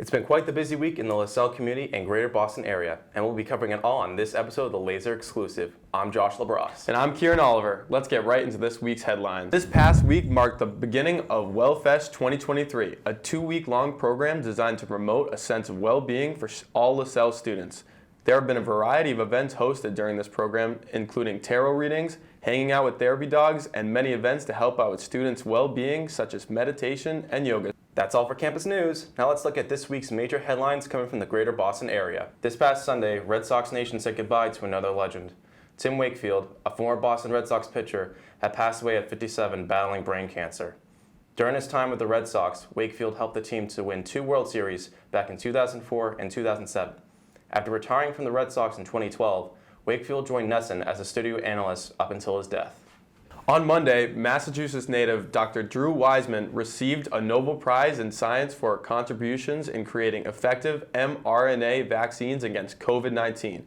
It's been quite the busy week in the Lasell community and greater Boston area, and we'll be covering it all on this episode of the Lasell Exclusive. I'm Josh LaBrosse. And I'm Kieran Oliver. Let's get right into this week's headlines. This past week marked the beginning of WellFest 2023, a 2-week-long program designed to promote a sense of well-being for all Lasell students. There have been a variety of events hosted during this program, including tarot readings, hanging out with therapy dogs, and many events to help out with students' well-being, such as meditation and yoga. That's all for campus news. Now let's look at this week's major headlines coming from the greater Boston area. This past Sunday, Red Sox Nation said goodbye to another legend. Tim Wakefield, a former Boston Red Sox pitcher, had passed away at 57 battling brain cancer. During his time with the Red Sox, Wakefield helped the team to win 2 World Series back in 2004 and 2007. After retiring from the Red Sox in 2012, Wakefield joined NESN as a studio analyst up until his death. On Monday, Massachusetts native Dr. Drew Weissman received a Nobel Prize in Science for contributions in creating effective mRNA vaccines against COVID-19.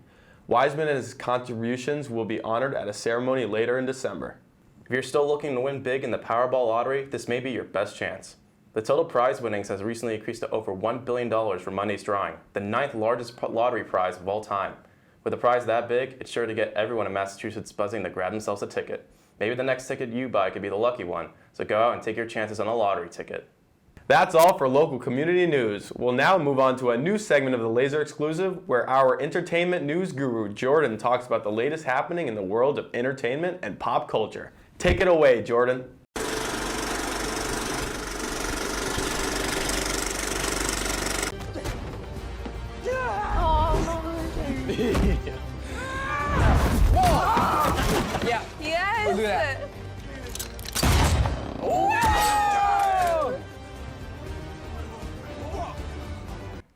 Weissman and his contributions will be honored at a ceremony later in December. If you're still looking to win big in the Powerball lottery, this may be your best chance. The total prize winnings has recently increased to over $1 billion for Monday's drawing, the 9th largest lottery prize of all time. With a prize that big, it's sure to get everyone in Massachusetts buzzing to grab themselves a ticket. Maybe the next ticket you buy could be the lucky one, so go out and take your chances on a lottery ticket. That's all for local community news. We'll now move on to a new segment of the Lasell Exclusive, where our entertainment news guru Jordyn talks about the latest happening in the world of entertainment and pop culture. Take it away, Jordyn. Yeah. Yes. We'll do that.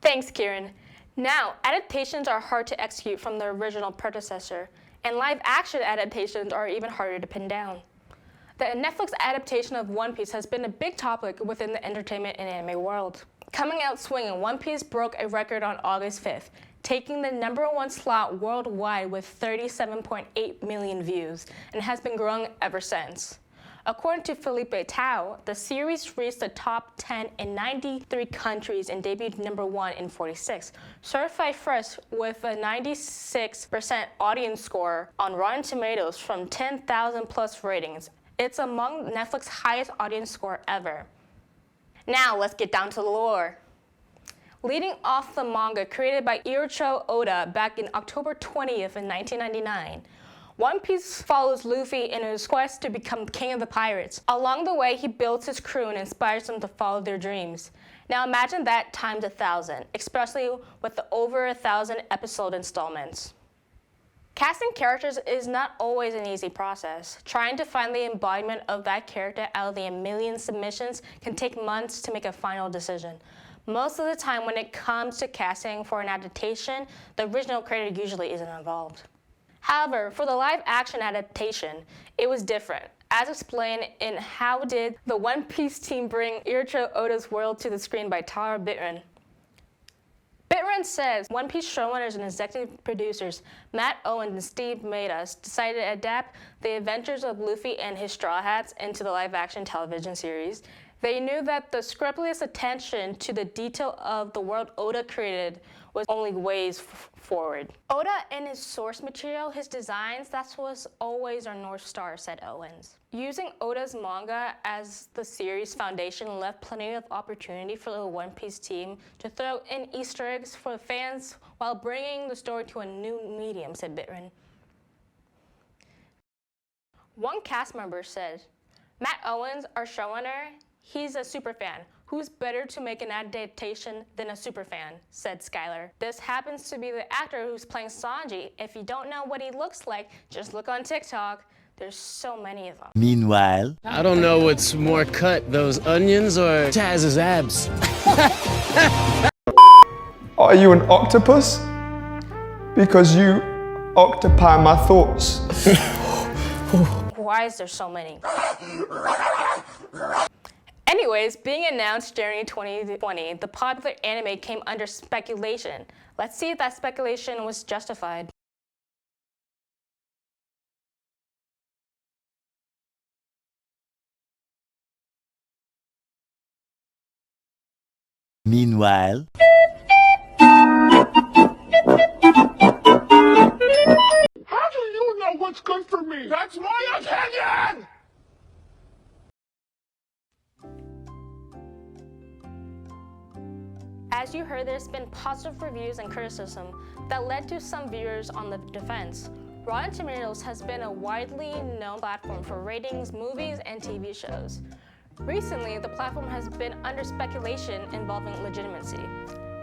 Thanks, Kieran. Now, adaptations are hard to execute from the original predecessor, and live-action adaptations are even harder to pin down. The Netflix adaptation of One Piece has been a big topic within the entertainment and anime world. Coming out swinging, One Piece broke a record on August 5th, taking the #1 slot worldwide with 37.8 million views, and has been growing ever since. According to Felipe Tao, the series reached the top 10 in 93 countries and debuted #1 in 46, certified fresh with a 96% audience score on Rotten Tomatoes from 10,000 plus ratings. It's among Netflix's highest audience score ever. Now let's get down to the lore. Leading off the manga created by Eiichiro Oda back in October 20th in 1999, One Piece follows Luffy in his quest to become king of the pirates. Along the way, he builds his crew and inspires them to follow their dreams. Now imagine that times 1,000, especially with the over 1,000 episode installments. Casting characters is not always an easy process. Trying to find the embodiment of that character out of the million submissions can take months to make a final decision. Most of the time when it comes to casting for an adaptation, the original creator usually isn't involved. However, for the live-action adaptation, it was different. As explained in How Did the One Piece Team Bring Eiichiro Oda's World to the Screen by Tara Bittran. Bittran says One Piece showrunners and executive producers Matt Owen and Steve Madas decided to adapt the adventures of Luffy and his Straw Hats into the live-action television series. They knew that the scrupulous attention to the detail of the world Oda created was only ways forward. Oda and his source material, his designs, that was always our North Star, said Owens. Using Oda's manga as the series' foundation left plenty of opportunity for the One Piece team to throw in Easter eggs for fans while bringing the story to a new medium, said Bittran. One cast member said, Matt Owens, our showrunner, he's a superfan. Who's better to make an adaptation than a superfan, said Skylar. This happens to be the actor who's playing Sanji. If you don't know what he looks like, just look on TikTok. There's so many of them. Meanwhile, I don't know what's more cut, those onions or Taz's abs. Are you an octopus? Because you occupy my thoughts. Why is there so many? Anyways, being announced during 2020, the popular anime came under speculation. Let's see if that speculation was justified. meanwhile, How do you know what's good for me? That's my opinion! As you heard, there's been positive reviews and criticism that led to some viewers on the defense. Rotten Tomatoes has been a widely known platform for ratings, movies, and TV shows. Recently, the platform has been under speculation involving legitimacy.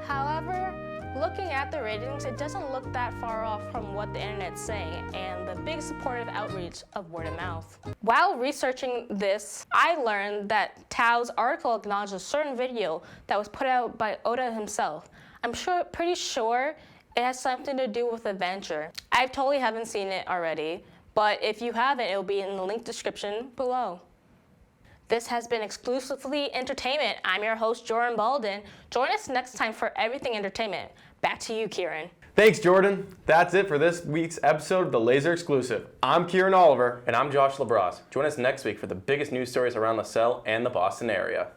However, looking at the ratings, it doesn't look that far off from what the internet's saying and the big supportive outreach of word of mouth. While researching this, I learned that Tao's article acknowledged a certain video that was put out by Oda himself. I'm pretty sure it has something to do with adventure. I totally haven't seen it already, but if you haven't, it'll be in the link description below. This has been Exclusively Entertainment. I'm your host, Jordyn Baldon. Join us next time for Everything Entertainment. Back to you, Kieran. Thanks, Jordan. That's it for this week's episode of the Laser Exclusive. I'm Kieran Oliver. And I'm Josh LaBrosse. Join us next week for the biggest news stories around Lasell and the Boston area.